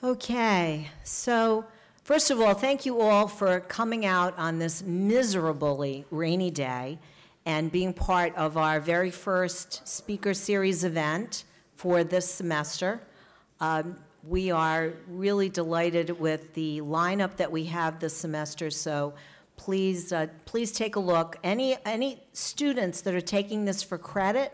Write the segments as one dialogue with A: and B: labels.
A: Okay, so first of all, thank you all for coming out on this miserably rainy day and being part of our very first speaker series event for this semester. We are really delighted with the lineup that we have this semester, so please take a look. Any students that are taking this for credit,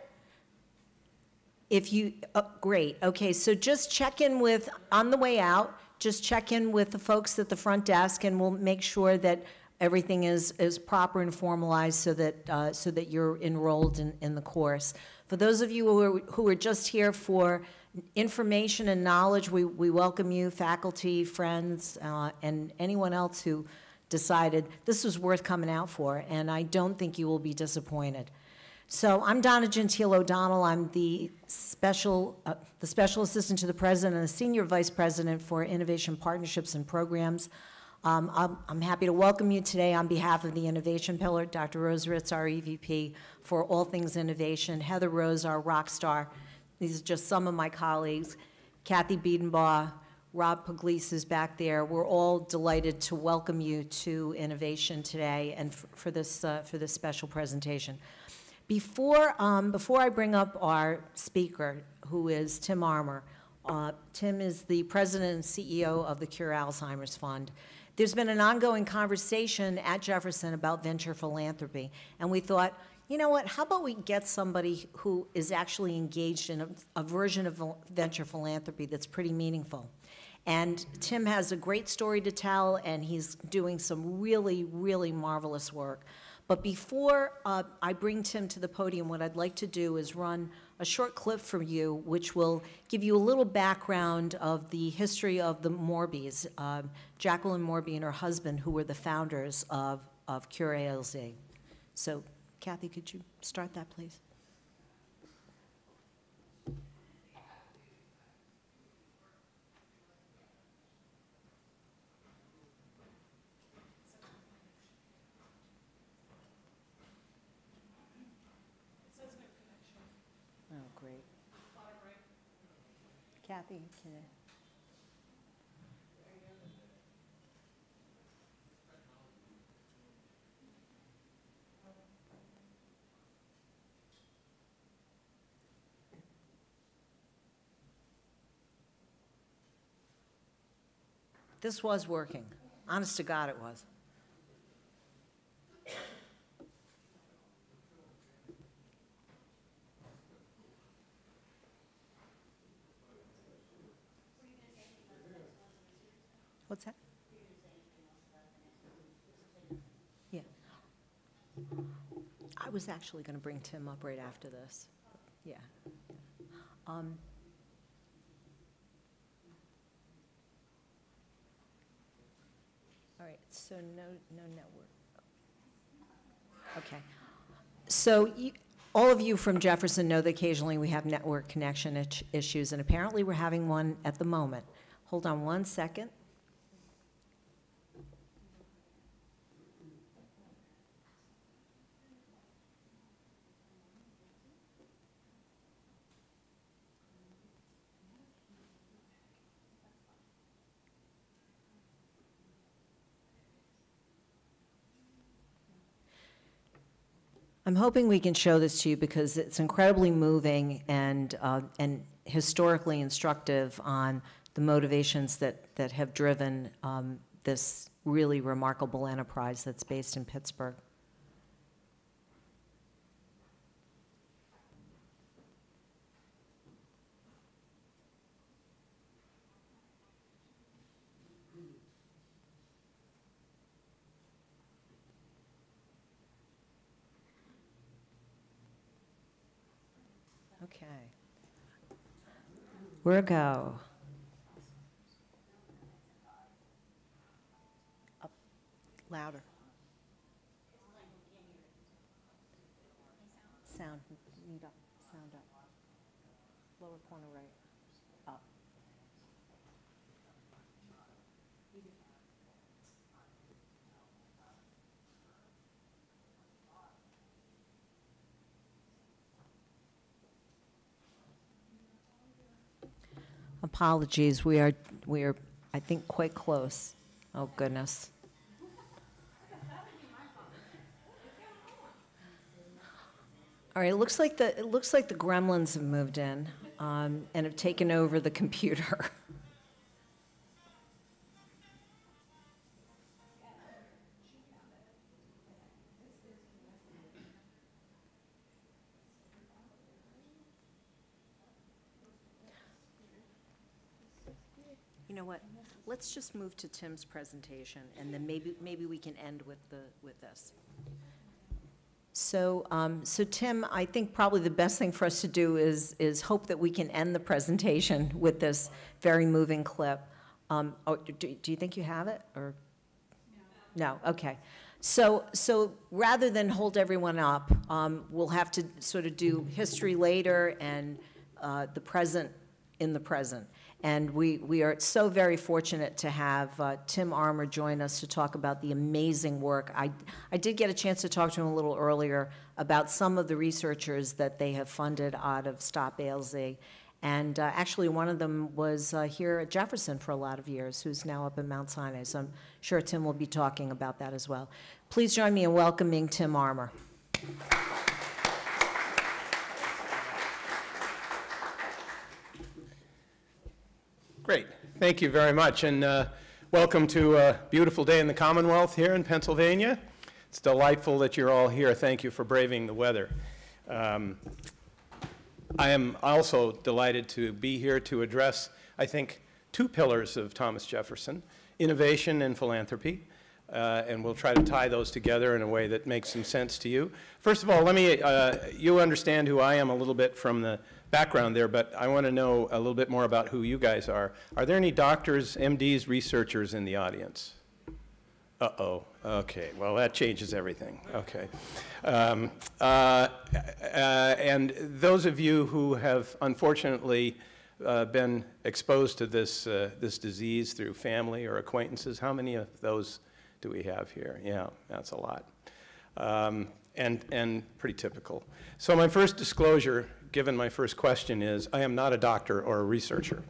A: if you, great, okay, so just check in with, on the way out, just check in with the folks at the front desk and we'll make sure that everything is proper and formalized so that you're enrolled in the course. For those of you who are just here for information and knowledge, we welcome you, faculty, friends, and anyone else who decided this was worth coming out for, and I don't think you will be disappointed. So I'm Donna Gentile O'Donnell. I'm the special assistant to the president and the senior vice president for innovation partnerships and programs. I'm happy to welcome you today on behalf of the Innovation Pillar, Dr. Rose Ritz, our EVP for all things innovation, Heather Rose, our rock star. These are just some of my colleagues. Kathy Biedenbaugh, Rob Pugliese is back there. We're all delighted to welcome you to Innovation today and for this special presentation. Before I bring up our speaker, who is Tim Armour, Tim is the president and CEO of the Cure Alzheimer's Fund. There's been an ongoing conversation at Jefferson about venture philanthropy, and we thought, you know what, how about we get somebody who is actually engaged in a version of venture philanthropy that's pretty meaningful. And Tim has a great story to tell, and he's doing some really, really marvelous work. But before I bring Tim to the podium, what I'd like to do is run a short clip for you, which will give you a little background of the history of the Morbys, Jacqueline Morby and her husband, who were the founders of Cure ALZ. So, Kathy, could you start that, please? Great. Kathy, can I? This was working. Honest to God, it was. What's that? Yeah. I was actually going to bring Tim up right after this. Yeah. All right, so no network. Okay. So all of you from Jefferson know that occasionally we have network connection issues, and apparently we're having one at the moment. Hold on one second. I'm hoping we can show this to you because it's incredibly moving and historically instructive on the motivations that have driven this really remarkable enterprise that's based in Pittsburgh. Okay. Where go? Up, louder. Sound, need up, sound up. Lower corner right, up. Apologies, we are, I think, quite close. Oh, goodness. All right, it looks like the gremlins have moved in and have taken over the computer. You know what? Let's just move to Tim's presentation, and then maybe we can end with this. So, so Tim, I think probably the best thing for us to do is hope that we can end the presentation with this very moving clip. Oh, do you think you have it, or? No. No. Okay. So rather than hold everyone up, we'll have to sort of do history later and the present in the present. And we are so very fortunate to have Tim Armour join us to talk about the amazing work. I did get a chance to talk to him a little earlier about some of the researchers that they have funded out of Stop ALZ. And actually one of them was here at Jefferson for a lot of years, who's now up in Mount Sinai. So I'm sure Tim will be talking about that as well. Please join me in welcoming Tim Armour.
B: Great. Thank you very much, and welcome to a beautiful day in the Commonwealth here in Pennsylvania. It's delightful that you're all here. Thank you for braving the weather. I am also delighted to be here to address, I think, two pillars of Thomas Jefferson, innovation and philanthropy, and we'll try to tie those together in a way that makes some sense to you. First of all, let me, you understand who I am a little bit from the background there, but I want to know a little bit more about who you guys are. Are there any doctors, MDs, researchers in the audience? Uh-oh. Okay. Well, that changes everything. Okay. And those of you who have unfortunately been exposed to this, this disease through family or acquaintances, how many of those do we have here? Yeah, that's a lot. And pretty typical. So my first disclosure, given my first question, is I am not a doctor or a researcher,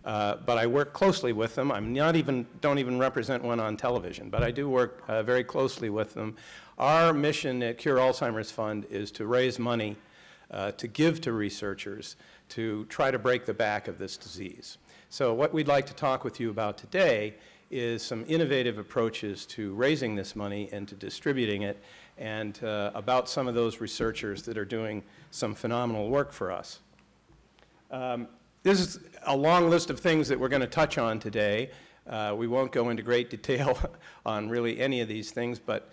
B: but I work closely with them. I'm not even, don't even represent one on television, but I do work very closely with them. Our mission at Cure Alzheimer's Fund is to raise money to give to researchers to try to break the back of this disease. So what we'd like to talk with you about today is some innovative approaches to raising this money and to distributing it, and about some of those researchers that are doing some phenomenal work for us. This is a long list of things that we're going to touch on today. We won't go into great detail on really any of these things, but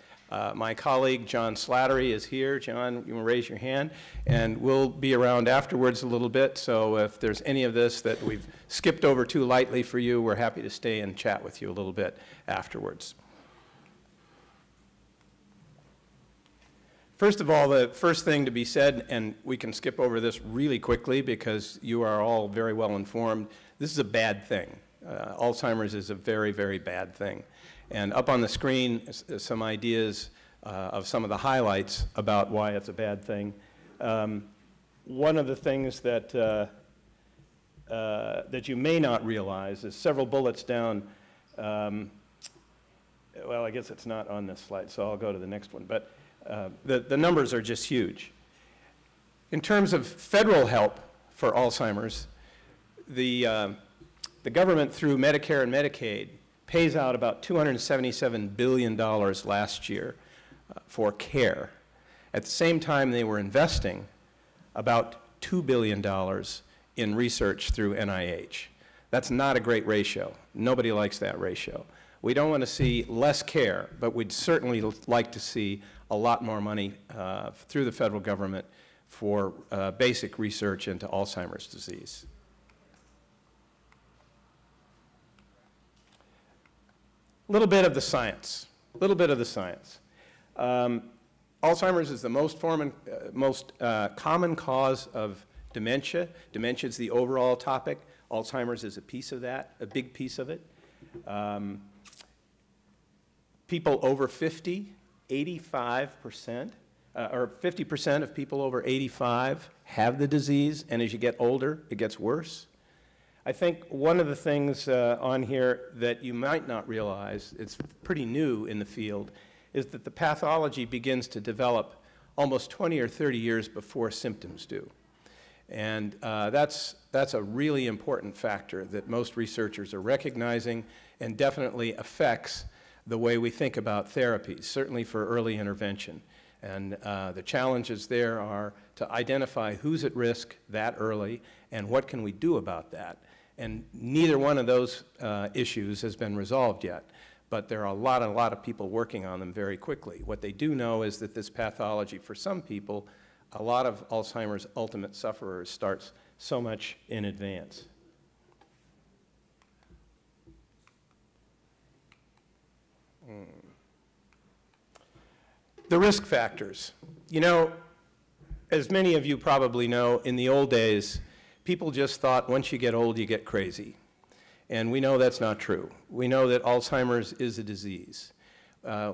B: my colleague John Slattery is here. John, you want to raise your hand? And we'll be around afterwards a little bit, so if there's any of this that we've skipped over too lightly for you, we're happy to stay and chat with you a little bit afterwards. First of all, the first thing to be said, and we can skip over this really quickly because you are all very well informed, this is a bad thing. Alzheimer's is a very, very bad thing. And up on the screen, some ideas of some of the highlights about why it's a bad thing. One of the things that, that you may not realize is several bullets down. Well, I guess it's not on this slide, so I'll go to the next one. But the numbers are just huge. In terms of federal help for Alzheimer's, the government through Medicare and Medicaid pays out about $277 billion last year for care. At the same time, they were investing about $2 billion in research through NIH. That's not a great ratio. Nobody likes that ratio. We don't want to see less care, but we'd certainly like to see a lot more money through the federal government for basic research into Alzheimer's disease. A little bit of the science. Alzheimer's is the most common cause of dementia. Dementia is the overall topic. Alzheimer's is a piece of that, a big piece of it. People over 50, 85%, or 50% of people over 85 have the disease, and as you get older, it gets worse. I think one of the things on here that you might not realize, it's pretty new in the field, is that the pathology begins to develop almost 20 or 30 years before symptoms do. And that's a really important factor that most researchers are recognizing and definitely affects the way we think about therapies, certainly for early intervention. And the challenges there are to identify who's at risk that early and what can we do about that. And neither one of those issues has been resolved yet, but there are a lot of people working on them very quickly. What they do know is that this pathology, for some people, a lot of Alzheimer's ultimate sufferers starts so much in advance. The risk factors. You know, as many of you probably know, in the old days, people just thought once you get old, you get crazy. And we know that's not true. We know that Alzheimer's is a disease.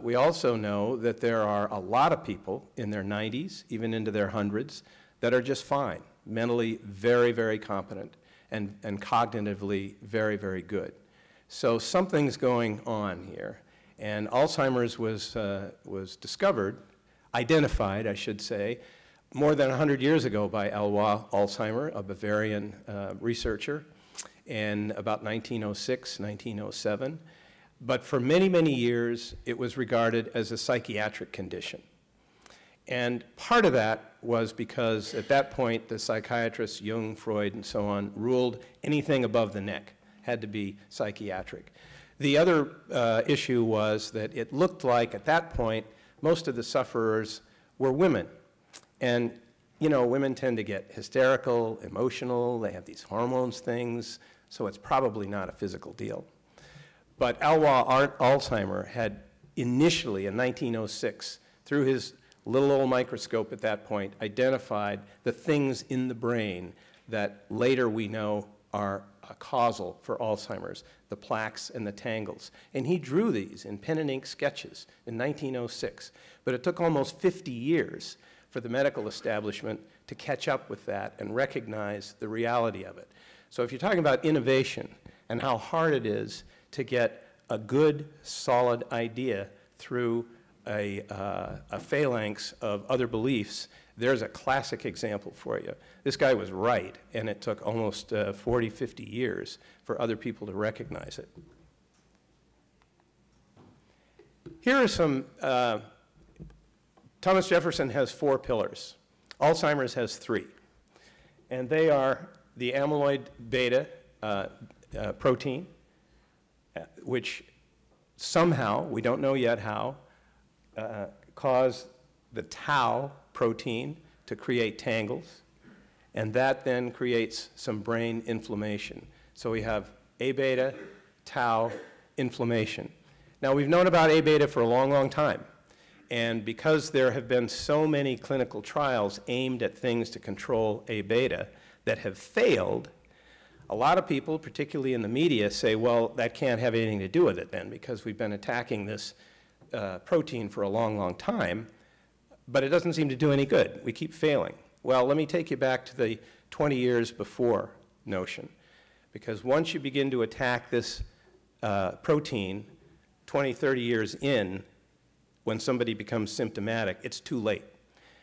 B: We also know that there are a lot of people in their 90s, even into their hundreds, that are just fine, mentally very, very competent, and cognitively very, very good. So something's going on here. And Alzheimer's was discovered, identified, I should say, more than 100 years ago by Alois Alzheimer, a Bavarian researcher, in about 1906, 1907. But for many, many years, it was regarded as a psychiatric condition. And part of that was because at that point, the psychiatrists, Jung, Freud, and so on, ruled anything above the neck had to be psychiatric. The other issue was that it looked like, at that point, most of the sufferers were women. And, you know, women tend to get hysterical, emotional, they have these hormones things, so it's probably not a physical deal. But Alois Alzheimer had initially, in 1906, through his little old microscope at that point, identified the things in the brain that later we know are causal for Alzheimer's, the plaques and the tangles. And he drew these in pen and ink sketches in 1906. But it took almost 50 years for the medical establishment to catch up with that and recognize the reality of it. So if you're talking about innovation and how hard it is to get a good, solid idea through a phalanx of other beliefs, there's a classic example for you. This guy was right, and it took almost 40, 50 years for other people to recognize it. Here are some, Thomas Jefferson has 4 pillars. Alzheimer's has 3. And they are the amyloid beta protein, which somehow, we don't know yet how, cause the tau protein to create tangles, and that then creates some brain inflammation. So we have A beta, tau, inflammation. Now we've known about A beta for a long, long time, and because there have been so many clinical trials aimed at things to control A beta that have failed, a lot of people, particularly in the media, say, well, that can't have anything to do with it then, because we've been attacking this protein for a long, long time, but it doesn't seem to do any good. We keep failing. Well, let me take you back to the 20 years before notion, because once you begin to attack this protein 20, 30 years in, when somebody becomes symptomatic, it's too late.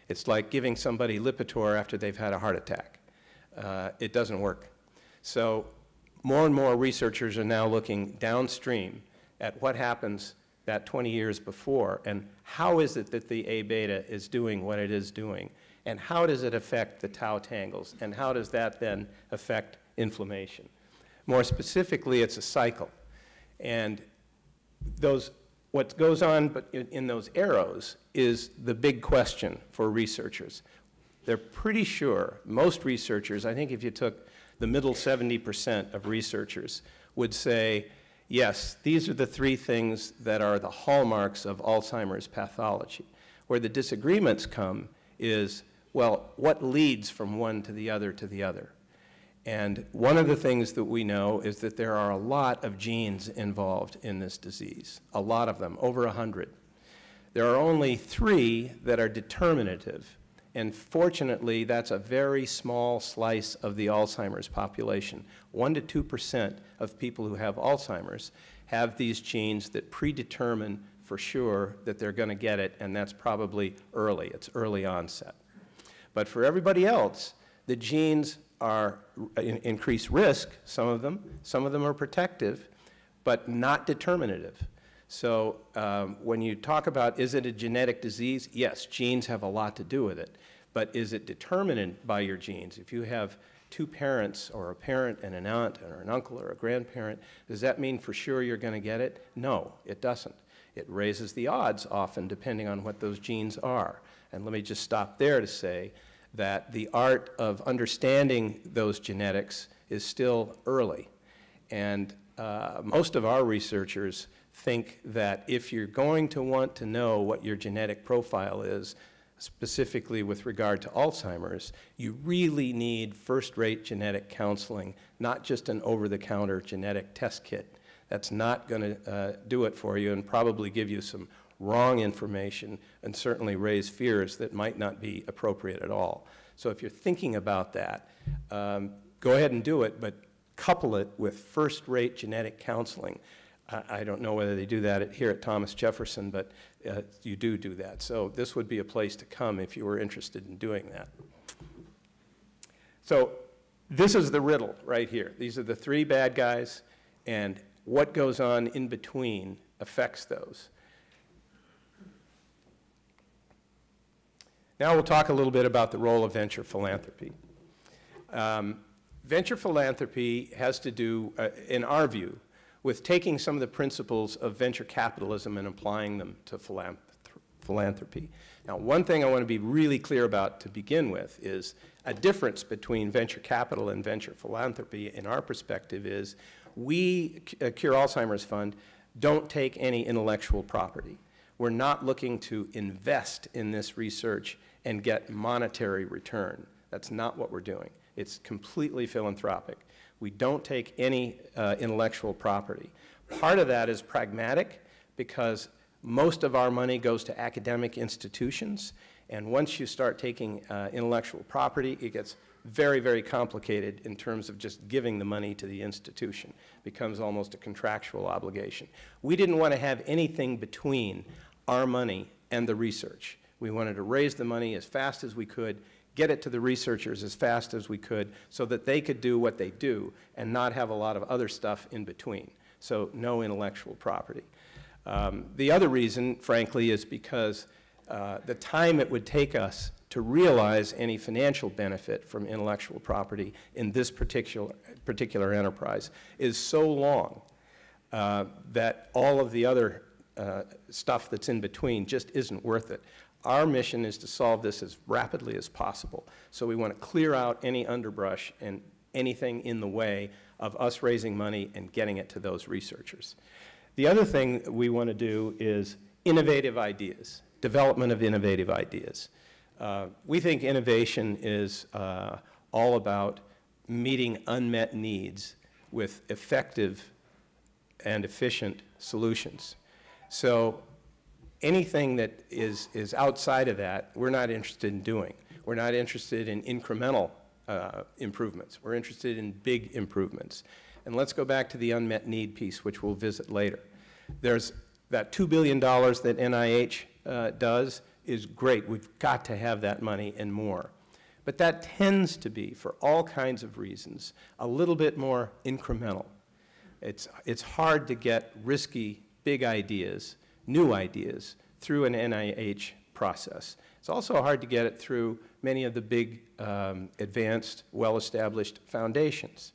B: It's like giving somebody Lipitor after they've had a heart attack. It doesn't work. So more and more researchers are now looking downstream at what happens that 20 years before, and how is it that the A beta is doing what it is doing, and how does it affect the tau tangles, and how does that then affect inflammation? More specifically, it's a cycle. And what goes on in those arrows is the big question for researchers. They're pretty sure, most researchers, I think if you took the middle 70% of researchers, would say, yes, these are the 3 things that are the hallmarks of Alzheimer's pathology. Where the disagreements come is, well, what leads from one to the other to the other? And one of the things that we know is that there are a lot of genes involved in this disease, a lot of them, over 100. There are only 3 that are determinative, And fortunately, that's a very small slice of the Alzheimer's population. 1 to 2% of people who have Alzheimer's have these genes that predetermine for sure that they're going to get it, and that's probably early. It's early onset. But for everybody else, the genes are increased risk, some of them are protective, but not determinative. So when you talk about, is it a genetic disease? Yes, genes have a lot to do with it. But is it determined by your genes? If you have two parents, or a parent and an aunt, or an uncle, or a grandparent, does that mean for sure you're going to get it? No, it doesn't. It raises the odds often depending on what those genes are. And let me just stop there to say that the art of understanding those genetics is still early. And most of our researchers think that if you're going to want to know what your genetic profile is, specifically with regard to Alzheimer's, you really need first-rate genetic counseling, not just an over-the-counter genetic test kit. That's not going to do it for you and probably give you some wrong information and certainly raise fears that might not be appropriate at all. So if you're thinking about that, go ahead and do it, but couple it with first-rate genetic counseling. I don't know whether they do that here at Thomas Jefferson, but you do that. So this would be a place to come if you were interested in doing that. So this is the riddle right here. These are the three bad guys, and what goes on in between affects those. Now we'll talk a little bit about the role of venture philanthropy. Venture philanthropy has to do, in our view, with taking some of the principles of venture capitalism and applying them to philanthropy. Now, one thing I want to be really clear about to begin with is a difference between venture capital and venture philanthropy, in our perspective, is we, Cure Alzheimer's Fund, don't take any intellectual property. We're not looking to invest in this research and get monetary return. That's not what we're doing. It's completely philanthropic. We don't take any intellectual property. Part of that is pragmatic because most of our money goes to academic institutions, and once you start taking intellectual property, it gets very, very complicated in terms of just giving the money to the institution. It becomes almost a contractual obligation. We didn't want to have anything between our money and the research. We wanted to raise the money as fast as we could, get it to the researchers as fast as we could so that they could do what they do and not have a lot of other stuff in between. So no intellectual property. The other reason, frankly, is because the time it would take us to realize any financial benefit from intellectual property in this particular enterprise is so long that all of the other stuff that's in between just isn't worth it. Our mission is to solve this as rapidly as possible. So we want to clear out any underbrush and anything in the way of us raising money and getting it to those researchers. The other thing we want to do is innovative ideas, development of innovative ideas. We think innovation is all about meeting unmet needs with effective and efficient solutions. So anything that is outside of that, we're not interested in doing. We're not interested in incremental improvements. We're interested in big improvements. And let's go back to the unmet need piece, which we'll visit later. There's that $2 billion that NIH does is great. We've got to have that money and more. But that tends to be, for all kinds of reasons, a little bit more incremental. It's hard to get risky, big ideas, new ideas, through an NIH process. It's also hard to get it through many of the big, advanced, well-established foundations.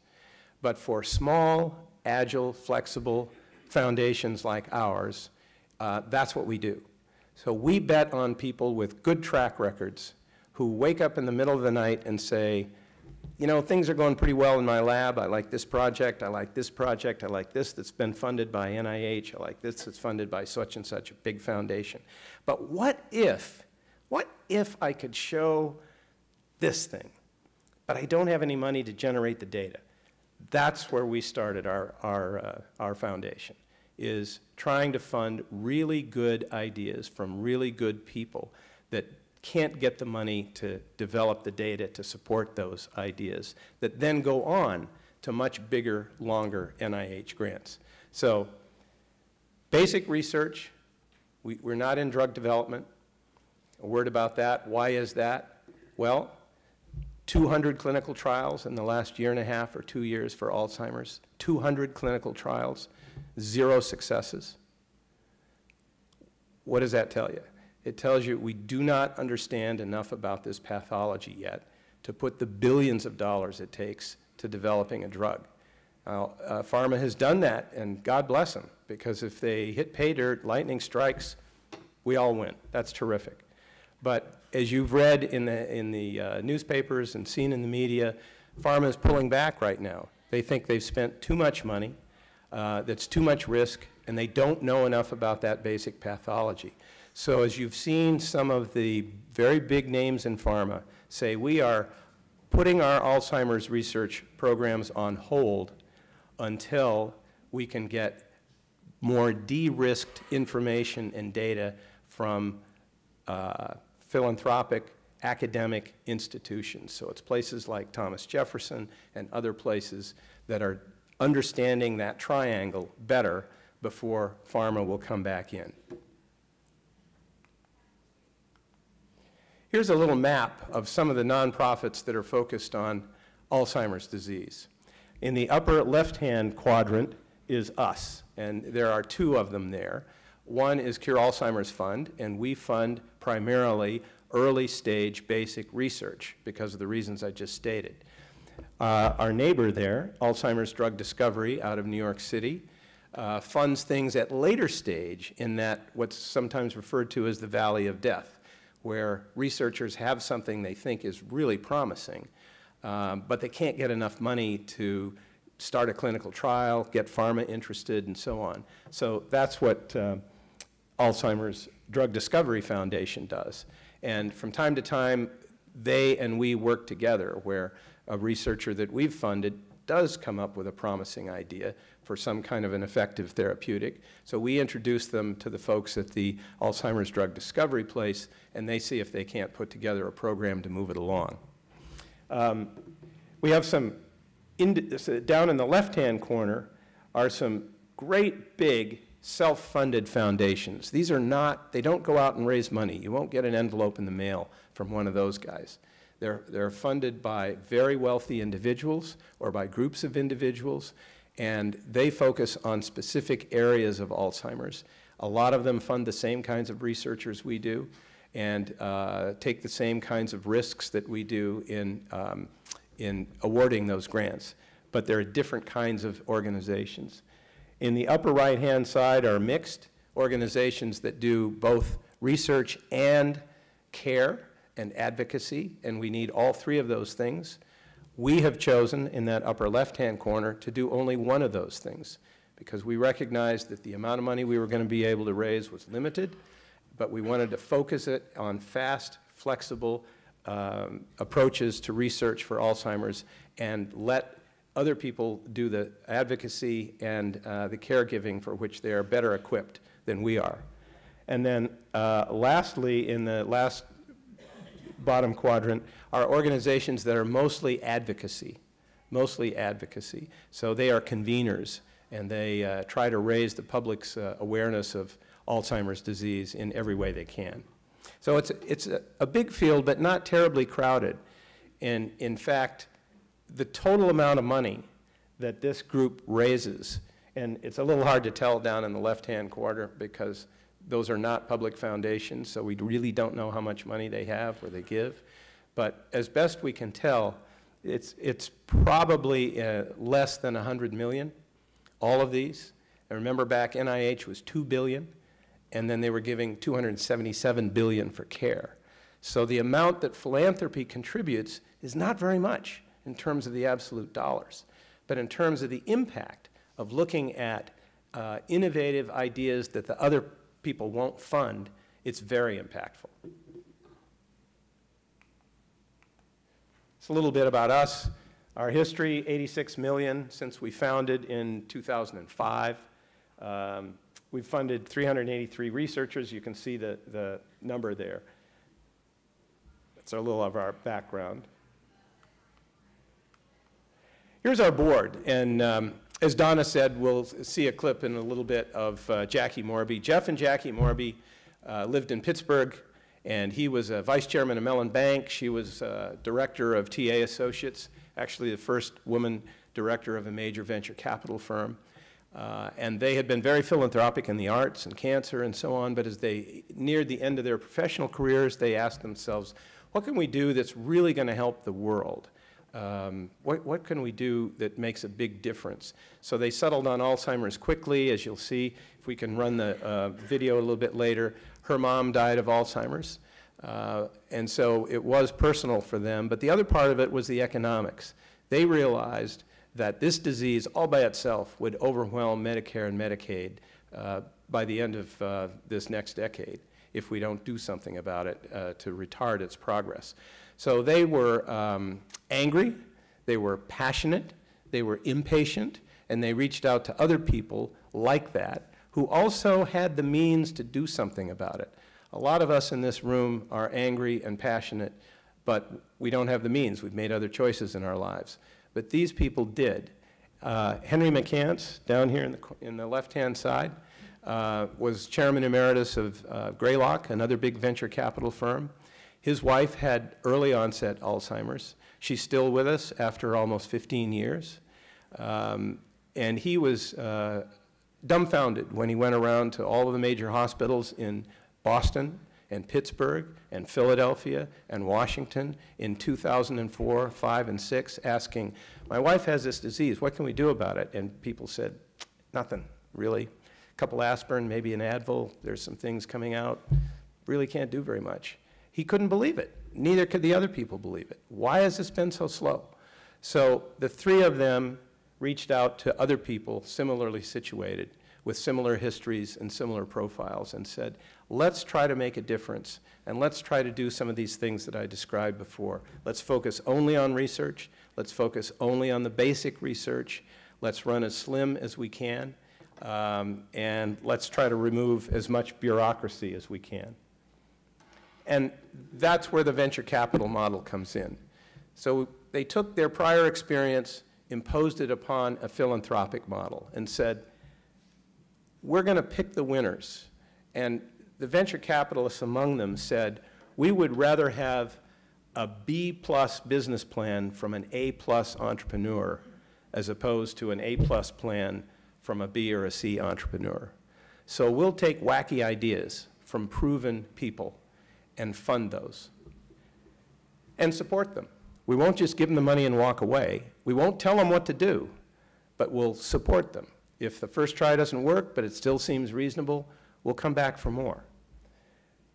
B: But for small, agile, flexible foundations like ours, that's what we do. So we bet on people with good track records who wake up in the middle of the night and say, you know, things are going pretty well in my lab. I like this project. I like this project. I like this that's been funded by NIH. I like this that's funded by such and such a big foundation. But what if I could show this thing, but I don't have any money to generate the data? That's where we started our foundation, is trying to fund really good ideas from really good people that can't get the money to develop the data to support those ideas that then go on to much bigger, longer NIH grants. So basic research, we're not in drug development. A word about that. Why is that? Well, 200 clinical trials in the last year and a half or 2 years for Alzheimer's. 200 clinical trials, 0 successes. What does that tell you? It tells you we do not understand enough about this pathology yet to put the billions of dollars it takes to developing a drug. Now, pharma has done that, and God bless them, because if they hit pay dirt, lightning strikes, we all win. That's terrific. But as you've read in the newspapers and seen in the media, pharma is pulling back right now. They think they've spent too much money, that's too much risk, and they don't know enough about that basic pathology. So as you've seen some of the very big names in pharma say, we are putting our Alzheimer's research programs on hold until we can get more de-risked information and data from philanthropic academic institutions. So it's places like Thomas Jefferson and other places that are understanding that triangle better before pharma will come back in. Here's a little map of some of the nonprofits that are focused on Alzheimer's disease. In the upper left-hand quadrant is us, and there are 2 of them there. One is Cure Alzheimer's Fund, and we fund primarily early-stage basic research because of the reasons I just stated. Our neighbor there, Alzheimer's Drug Discovery out of New York City, funds things at later stage in that what's sometimes referred to as the Valley of Death, where researchers have something they think is really promising, but they can't get enough money to start a clinical trial, get pharma interested, and so on. So that's what Alzheimer's Drug Discovery Foundation does. And from time to time, they and we work together, where a researcher that we've funded does come up with a promising idea for some kind of an effective therapeutic. So we introduce them to the folks at the Alzheimer's Drug Discovery place, and they see if they can't put together a program to move it along. We have some, down in the left-hand corner are some great big self-funded foundations. These are not, they don't go out and raise money. You won't get an envelope in the mail from one of those guys. They're funded by very wealthy individuals or by groups of individuals, and they focus on specific areas of Alzheimer's. A lot of them fund the same kinds of researchers we do and take the same kinds of risks that we do in awarding those grants, but they're different kinds of organizations. In the upper right-hand side are mixed organizations that do both research and care and advocacy, and we need all 3 of those things. We have chosen in that upper left-hand corner to do only one of those things because we recognized that the amount of money we were going to be able to raise was limited, but we wanted to focus it on fast, flexible approaches to research for Alzheimer's and let other people do the advocacy and the caregiving for which they are better equipped than we are. And then lastly, in the last bottom quadrant, are organizations that are mostly advocacy. So they are conveners, and they try to raise the public's awareness of Alzheimer's disease in every way they can. So it's a big field, but not terribly crowded. And in fact, the total amount of money that this group raises, and it's a little hard to tell down in the left-hand quadrant because those are not public foundations, so we really don't know how much money they have or they give. But as best we can tell, it's probably less than 100 million, all of these. And remember back, NIH was $2 billion, and then they were giving $277 billion for care. So the amount that philanthropy contributes is not very much in terms of the absolute dollars. But in terms of the impact of looking at innovative ideas that the other people won't fund, it's very impactful. It's a little bit about us. Our history, 86 million since we founded in 2005. We've funded 383 researchers. You can see the number there. That's a little of our background. Here's our board, and as Donna said, we'll see a clip in a little bit of Jackie Morby. Jeff and Jackie Morby lived in Pittsburgh, and he was a vice chairman of Mellon Bank. She was director of TA Associates, actually the first woman director of a major venture capital firm. And they had been very philanthropic in the arts and cancer and so on, but as they neared the end of their professional careers, they asked themselves, what can we do that's really going to help the world? What can we do that makes a big difference? So they settled on Alzheimer's quickly, as you'll see. If we can run the video a little bit later, her mom died of Alzheimer's. And so it was personal for them, but the other part of it was the economics. They realized that this disease all by itself would overwhelm Medicare and Medicaid by the end of this next decade if we don't do something about it to retard its progress. So they were angry, they were passionate, they were impatient, and they reached out to other people like that who also had the means to do something about it. A lot of us in this room are angry and passionate, but we don't have the means. We've made other choices in our lives. But these people did. Henry McCants, down here in the left-hand side, was chairman emeritus of Greylock, another big venture capital firm. His wife had early onset Alzheimer's. She's still with us after almost 15 years. And he was dumbfounded when he went around to all of the major hospitals in Boston and Pittsburgh and Philadelphia and Washington in 2004, 5, and 6, asking, my wife has this disease, what can we do about it? And people said, nothing, really. A couple aspirin, maybe an Advil, there's some things coming out. Really can't do very much. He couldn't believe it. Neither could the other people believe it. Why has this been so slow? So the three of them reached out to other people similarly situated with similar histories and similar profiles and said, let's try to make a difference and let's try to do some of these things that I described before. Let's focus only on research. Let's focus only on the basic research. Let's run as slim as we can. And let's try to remove as much bureaucracy as we can. And that's where the venture capital model comes in. So they took their prior experience, imposed it upon a philanthropic model, and said, we're going to pick the winners. And the venture capitalists among them said, we would rather have a B-plus business plan from an A-plus entrepreneur as opposed to an A-plus plan from a B or a C entrepreneur. So we'll take wacky ideas from proven people and fund those and support them. We won't just give them the money and walk away. We won't tell them what to do, but we'll support them. If the first try doesn't work, but it still seems reasonable, we'll come back for more.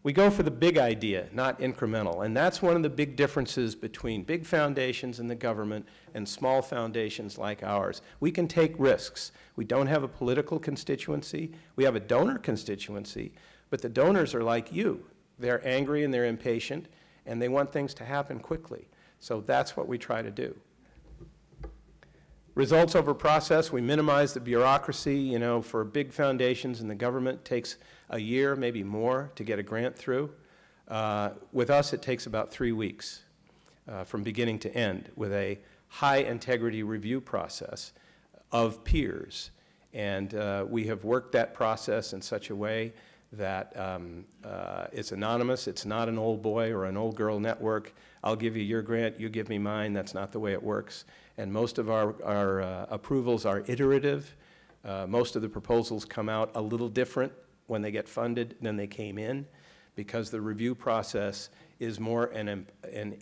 B: We go for the big idea, not incremental, and that's one of the big differences between big foundations in the government and small foundations like ours. We can take risks. We don't have a political constituency. We have a donor constituency, but the donors are like you. They're angry and they're impatient, and they want things to happen quickly. So that's what we try to do. Results over process, we minimize the bureaucracy. You know, for big foundations in the government, it takes a year, maybe more, to get a grant through. With us, it takes about 3 weeks from beginning to end with a high integrity review process of peers. And we have worked that process in such a way that it's anonymous. It's not an old boy or an old girl network. I'll give you your grant, you give me mine. That's not the way it works. And most of our approvals are iterative. Most of the proposals come out a little different when they get funded than they came in, because the review process is more an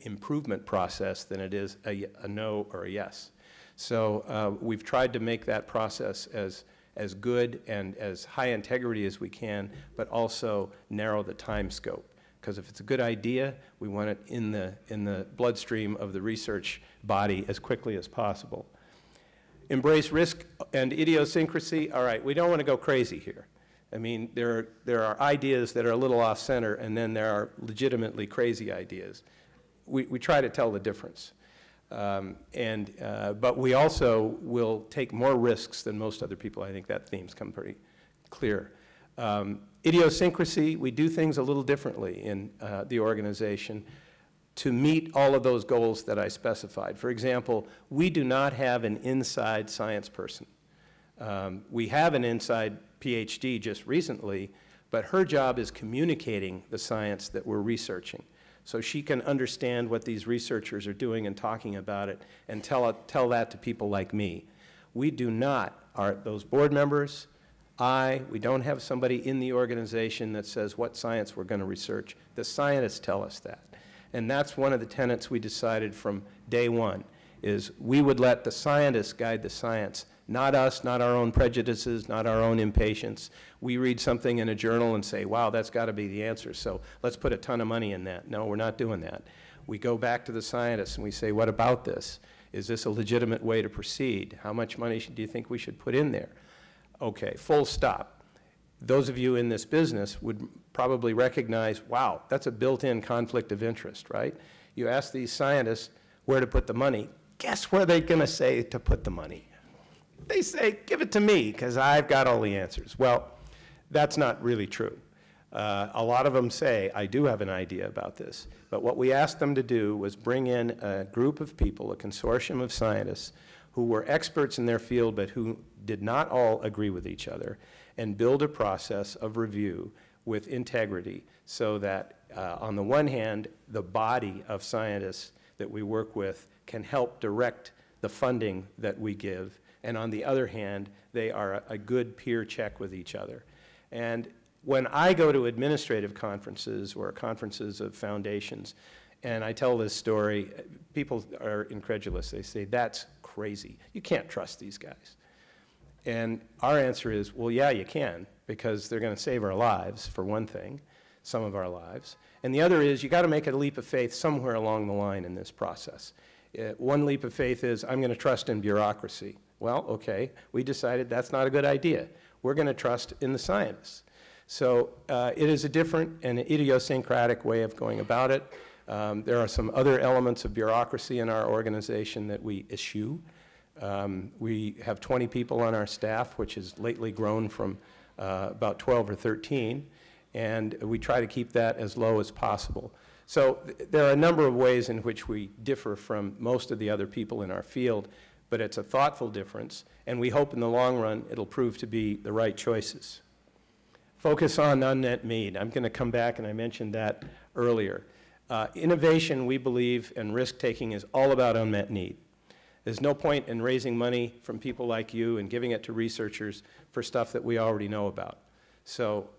B: improvement process than it is a no or a yes. So we've tried to make that process as good and as high integrity as we can, but also narrow the time scope. Because if it's a good idea, we want it in the bloodstream of the research body as quickly as possible. Embrace risk and idiosyncrasy. All right, we don't want to go crazy here. I mean, there are ideas that are a little off-center, and then there are legitimately crazy ideas. We try to tell the difference. But we also will take more risks than most other people. I think that theme's come pretty clear. Idiosyncrasy, we do things a little differently in the organization. to meet all of those goals that I specified. For example, we do not have an inside science person. We have an inside PhD just recently, but her job is communicating the science that we're researching. So she can understand what these researchers are doing and talking about it and tell that to people like me. We do not, those board members, we don't have somebody in the organization that says what science we're going to research. The scientists tell us that. And that's one of the tenets we decided from day one, is we would let the scientists guide the science, not us, not our own prejudices, not our own impatience. We read something in a journal and say, wow, that's got to be the answer, so let's put a ton of money in that. No, we're not doing that. We go back to the scientists and we say, what about this? Is this a legitimate way to proceed? How much money do you think we should put in there? Okay, full stop. Those of you in this business would probably recognize, wow, that's a built-in conflict of interest, right? You ask these scientists where to put the money, guess where they're going to say to put the money? They say, give it to me, because I've got all the answers. Well, that's not really true. A lot of them say, I do have an idea about this. But what we asked them to do was bring in a group of people, a consortium of scientists, who were experts in their field but who did not all agree with each other, and build a process of review with integrity so that, on the one hand, the body of scientists that we work with can help direct the funding that we give, and on the other hand, they are a good peer check with each other. And when I go to administrative conferences or conferences of foundations, and I tell this story, people are incredulous. They say, that's crazy. You can't trust these guys. And our answer is, well, yeah, you can, because they're going to save our lives, for one thing, some of our lives. And the other is, you got to make a leap of faith somewhere along the line in this process. One leap of faith is, I'm going to trust in bureaucracy. Well, okay, we decided that's not a good idea. We're going to trust in the scientists. So it is a different and idiosyncratic way of going about it. There are some other elements of bureaucracy in our organization that we eschew. We have 20 people on our staff, which has lately grown from about 12 or 13, and we try to keep that as low as possible. So there are a number of ways in which we differ from most of the other people in our field, but it's a thoughtful difference, and we hope in the long run it'll prove to be the right choices. Focus on unmet need. I'm going to come back, and I mentioned that earlier. Innovation, we believe, and risk-taking is all about unmet need. There's no point in raising money from people like you and giving it to researchers for stuff that we already know about. So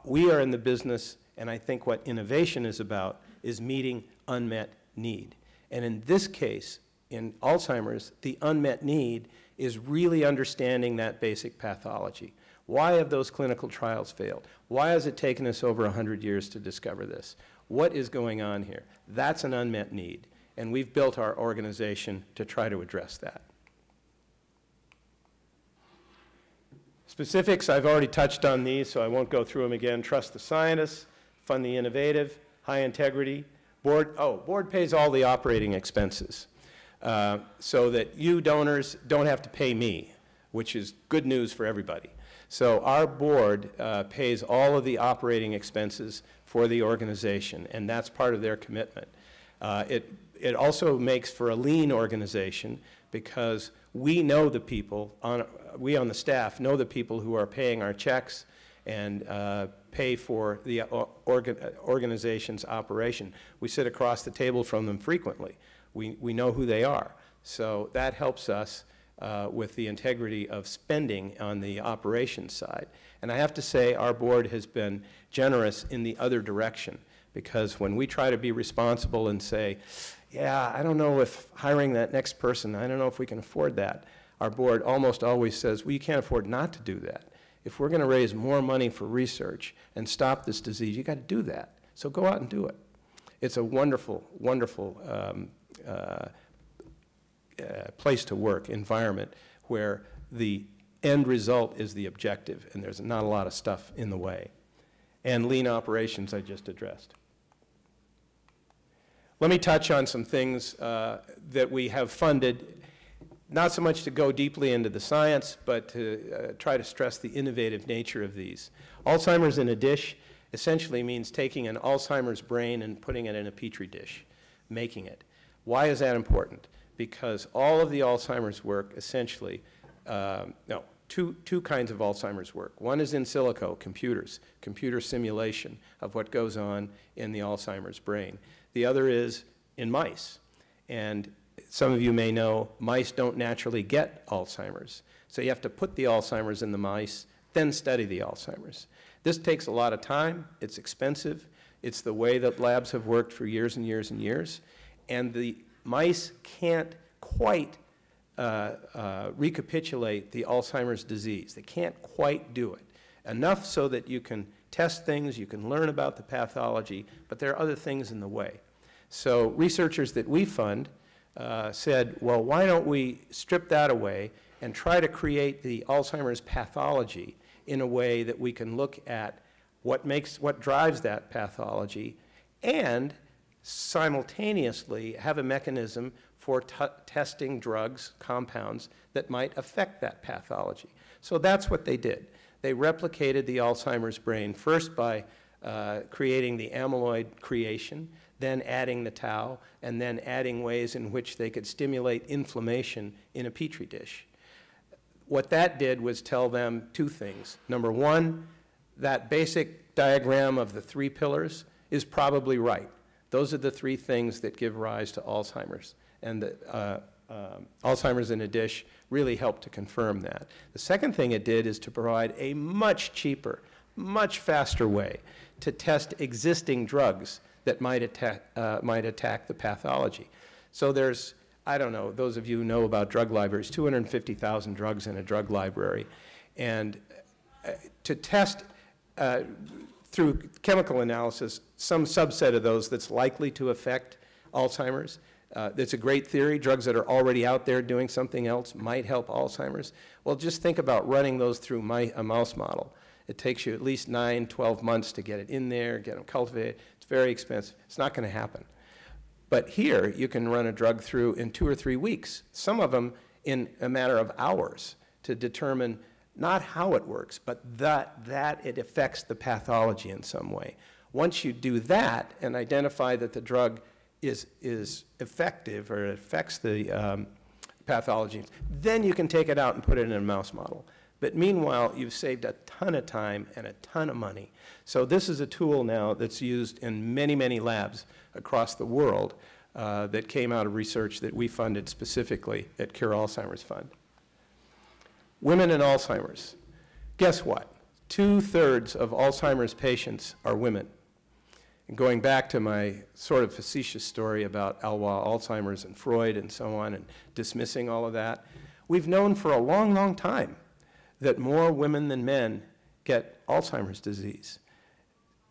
B: we are in the business, and I think what innovation is about is meeting unmet need. And in this case, in Alzheimer's, the unmet need is really understanding that basic pathology. Why have those clinical trials failed? Why has it taken us over 100 years to discover this? What is going on here? That's an unmet need. And we've built our organization to try to address that. Specifics, I've already touched on these, so I won't go through them again. Trust the scientists, fund the innovative, high integrity. Board pays all the operating expenses so that you donors don't have to pay me, which is good news for everybody. So our board pays all of the operating expenses for the organization, and that's part of their commitment. It also makes for a lean organization because we know the people, we on the staff know the people who are paying our checks and pay for the organization's operation. We sit across the table from them frequently. We know who they are. So that helps us with the integrity of spending on the operations side. And I have to say our board has been generous in the other direction, because when we try to be responsible and say, yeah, I don't know if hiring that next person, I don't know if we can afford that, our board almost always says, well, you can't afford not to do that. If we're going to raise more money for research and stop this disease, you've got to do that. So go out and do it. It's a wonderful, wonderful place to work, environment, where the end result is the objective, and there's not a lot of stuff in the way. And lean operations I just addressed. Let me touch on some things that we have funded, not so much to go deeply into the science, but to try to stress the innovative nature of these. Alzheimer's in a dish essentially means taking an Alzheimer's brain and putting it in a Petri dish. making it. Why is that important? Because all of the Alzheimer's work essentially, two kinds of Alzheimer's work. One is in silico, computers, computer simulation of what goes on in the Alzheimer's brain. The other is in mice. And some of you may know mice don't naturally get Alzheimer's. So you have to put the Alzheimer's in the mice, then study the Alzheimer's. This takes a lot of time. It's expensive. It's the way that labs have worked for years and years and years. And the mice can't quite recapitulate the Alzheimer's disease. They can't quite do it. Enough so that you can test things, you can learn about the pathology, but there are other things in the way. So researchers that we fund said, well, why don't we strip that away and try to create the Alzheimer's pathology in a way that we can look at what drives that pathology and simultaneously have a mechanism for testing drugs, compounds that might affect that pathology. So that's what they did. They replicated the Alzheimer's brain first by creating the amyloid creation, then adding the tau, and then adding ways in which they could stimulate inflammation in a petri dish. What that did was tell them two things. Number one, that basic diagram of the three pillars is probably right. Those are the three things that give rise to Alzheimer's. And Alzheimer's in a Dish really helped to confirm that. The second thing it did is to provide a much cheaper, much faster way to test existing drugs that might attack the pathology. So there's, I don't know, those of you who know about drug libraries, 250,000 drugs in a drug library. And to test through chemical analysis some subset of those that's likely to affect Alzheimer's, that's a great theory. Drugs that are already out there doing something else might help Alzheimer's. Well, just think about running those through a mouse model. It takes you at least 9, 12 months to get it in there, get them cultivated. It's very expensive. It's not going to happen. But here, you can run a drug through in 2 or 3 weeks, some of them in a matter of hours, to determine not how it works, but that it affects the pathology in some way. Once you do that and identify that the drug is effective or it affects the pathology, then you can take it out and put it in a mouse model. But meanwhile, you've saved a ton of time and a ton of money. So this is a tool now that's used in many, many labs across the world that came out of research that we funded specifically at Cure Alzheimer's Fund. Women and Alzheimer's. Guess what? 2/3 of Alzheimer's patients are women. And going back to my sort of facetious story about Alzheimer's and Freud and so on and dismissing all of that, we've known for a long, long time that more women than men get Alzheimer's disease.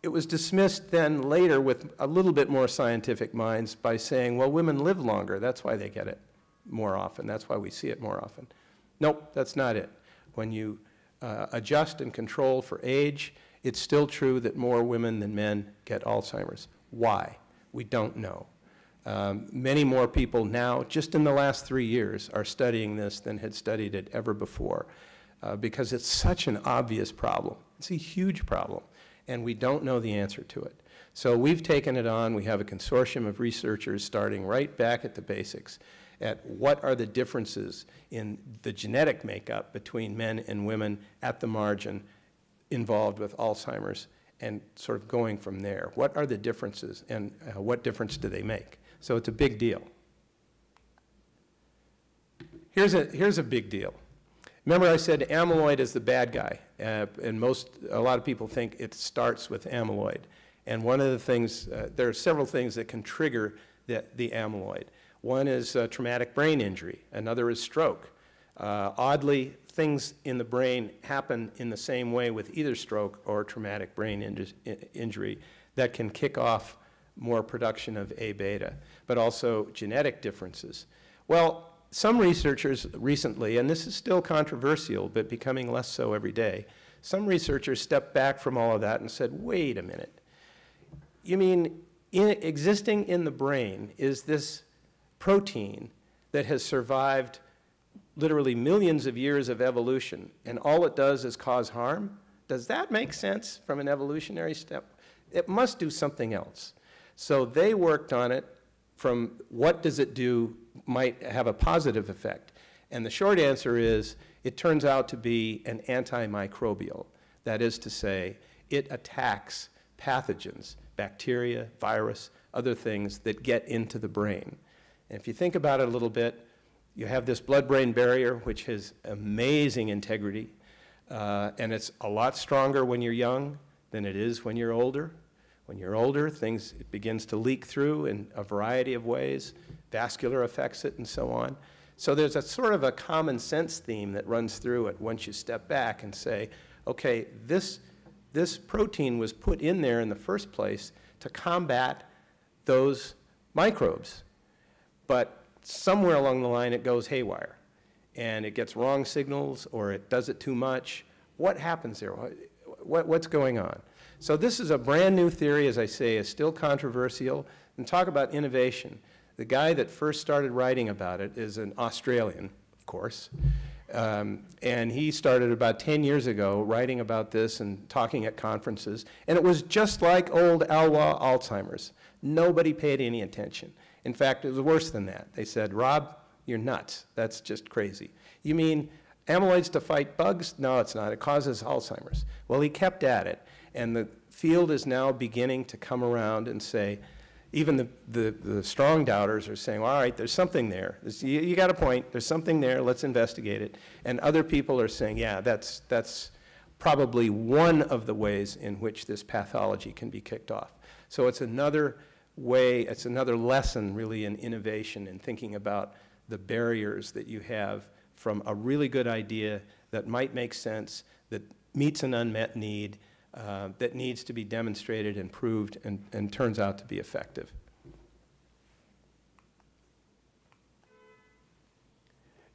B: It was dismissed then later with a little bit more scientific minds by saying, well, women live longer, that's why they get it more often, that's why we see it more often. Nope, that's not it. When you adjust and control for age, it's still true that more women than men get Alzheimer's. Why? We don't know. Many more people now, just in the last 3 years, are studying this than had studied it ever before because it's such an obvious problem. It's a huge problem, and we don't know the answer to it. So we've taken it on. We have a consortium of researchers starting right back at the basics at what are the differences in the genetic makeup between men and women at the margin involved with Alzheimer's and sort of going from there. What are the differences and what difference do they make? So it's a big deal. Here's a big deal. Remember I said amyloid is the bad guy, and a lot of people think it starts with amyloid. And one of the things, there are several things that can trigger the amyloid. One is traumatic brain injury, another is stroke. Oddly, things in the brain happen in the same way with either stroke or traumatic brain injury that can kick off more production of A beta, but also genetic differences. Well, some researchers recently, and this is still controversial, but becoming less so every day, some researchers stepped back from all of that and said, wait a minute. You mean existing in the brain is this protein that has survived literally millions of years of evolution, and all it does is cause harm? Does that make sense from an evolutionary step? It must do something else. So they worked on it from what does it do might have a positive effect. And the short answer is it turns out to be an antimicrobial. That is to say, it attacks pathogens, bacteria, virus, other things that get into the brain. And if you think about it a little bit, you have this blood-brain barrier, which has amazing integrity, and it's a lot stronger when you're young than it is when you're older. When you're older, it begins to leak through in a variety of ways. Vascular affects it and so on. So there's a sort of a common sense theme that runs through it once you step back and say, okay, this protein was put in there in the first place to combat those microbes. But somewhere along the line it goes haywire, and it gets wrong signals, or it does it too much. What happens there? What's going on? So this is a brand new theory, as I say, is still controversial. And talk about innovation. The guy that first started writing about it is an Australian, of course, and he started about 10 years ago writing about this and talking at conferences, and it was just like old Alzheimer's. Nobody paid any attention. In fact, it was worse than that. They said, Rob, you're nuts. That's just crazy. You mean amyloids to fight bugs? No, it's not. It causes Alzheimer's. Well, he kept at it, and the field is now beginning to come around and say, even the strong doubters are saying, well, all right, there's something there. You got a point. There's something there. Let's investigate it. And other people are saying, yeah, that's probably one of the ways in which this pathology can be kicked off. So it's another way, it's another lesson really in innovation and thinking about the barriers that you have from a really good idea that might make sense, that meets an unmet need, that needs to be demonstrated and proved and turns out to be effective.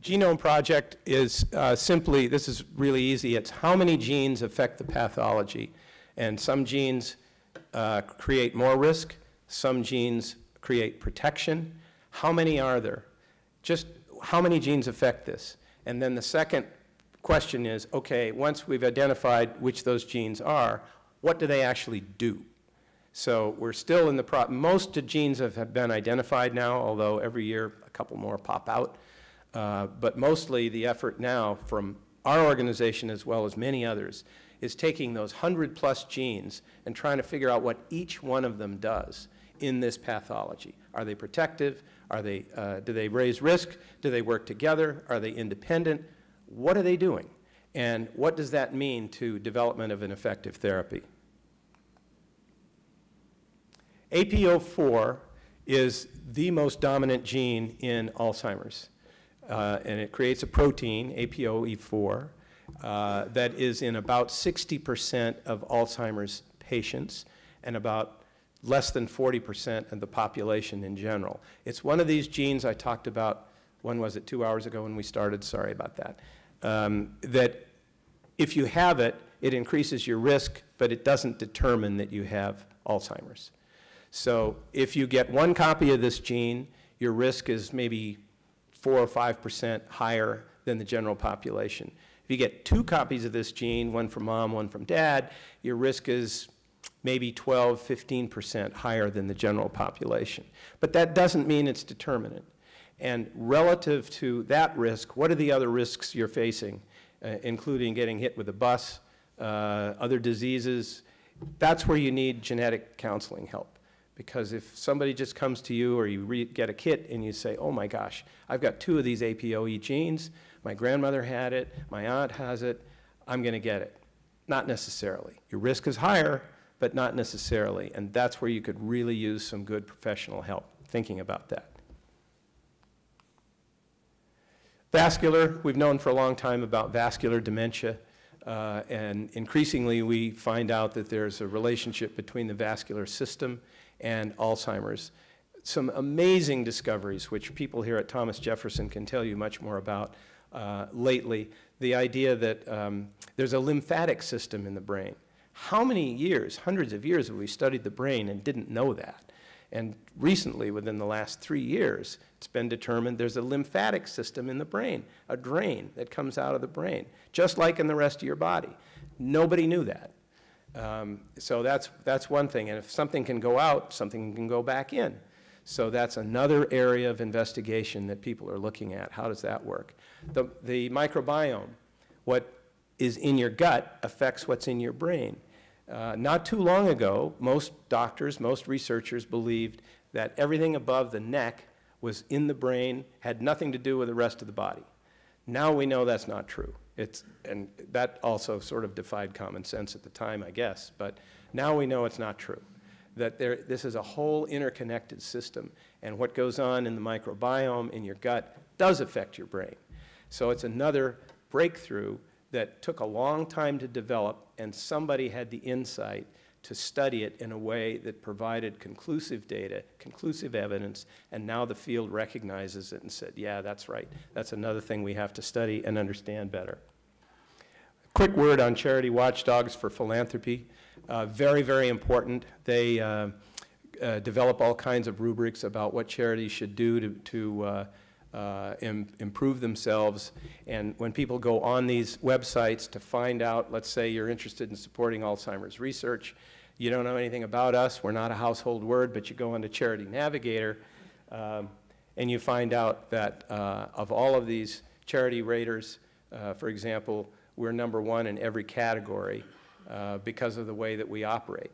B: Genome Project is simply, this is really easy, it's how many genes affect the pathology. And some genes create more risk, some genes create protection. How many are there? Just how many genes affect this? And then the second question is, okay, once we've identified which those genes are, what do they actually do? So we're still in the most genes have been identified now, although every year a couple more pop out. But mostly the effort now from our organization as well as many others is taking those 100+ genes and trying to figure out what each one of them does in this pathology. Are they protective? Are they, do they raise risk? Do they work together? Are they independent? What are they doing? And what does that mean to development of an effective therapy? APO4 is the most dominant gene in Alzheimer's. And it creates a protein, APOE4, that is in about 60% of Alzheimer's patients and about less than 40% of the population in general. It's one of these genes I talked about, when was it, 2 hours ago when we started, sorry about that, that if you have it, it increases your risk, but it doesn't determine that you have Alzheimer's. So if you get one copy of this gene, your risk is maybe 4 or 5% higher than the general population. If you get 2 copies of this gene, one from mom, one from dad, your risk is maybe 12, 15% higher than the general population. But that doesn't mean it's determinate. And relative to that risk, what are the other risks you're facing, including getting hit with a bus, other diseases? That's where you need genetic counseling help. Because if somebody just comes to you or you get a kit and you say, oh my gosh, I've got 2 of these APOE genes, my grandmother had it, my aunt has it, I'm going to get it. Not necessarily. Your risk is higher, but not necessarily. And that's where you could really use some good professional help thinking about that. Vascular, we've known for a long time about vascular dementia. And increasingly we find out that there's a relationship between the vascular system and Alzheimer's. Some amazing discoveries, which people here at Thomas Jefferson can tell you much more about lately. The idea that there's a lymphatic system in the brain. How many years, hundreds of years, have we studied the brain and didn't know that? And recently, within the last 3 years, it's been determined there's a lymphatic system in the brain, a drain that comes out of the brain, just like in the rest of your body. Nobody knew that. So that's one thing. And if something can go out, something can go back in. So that's another area of investigation that people are looking at. How does that work? The microbiome, what is in your gut affects what's in your brain. Not too long ago, most doctors, most researchers believed that everything above the neck was in the brain, had nothing to do with the rest of the body. Now we know that's not true. And that also sort of defied common sense at the time, I guess, but now we know it's not true. That this is a whole interconnected system, and what goes on in the microbiome in your gut does affect your brain. So it's another breakthrough that took a long time to develop, and somebody had the insight to study it in a way that provided conclusive data, conclusive evidence, and now the field recognizes it and said, yeah, that's right. That's another thing we have to study and understand better. Quick word on Charity Watchdogs for Philanthropy. Very, very important. They develop all kinds of rubrics about what charities should do to improve themselves. And when people go on these websites to find out, let's say you're interested in supporting Alzheimer's research, you don't know anything about us, we're not a household word, but you go onto Charity Navigator, and you find out that of all of these charity raters, for example, we're #1 in every category because of the way that we operate.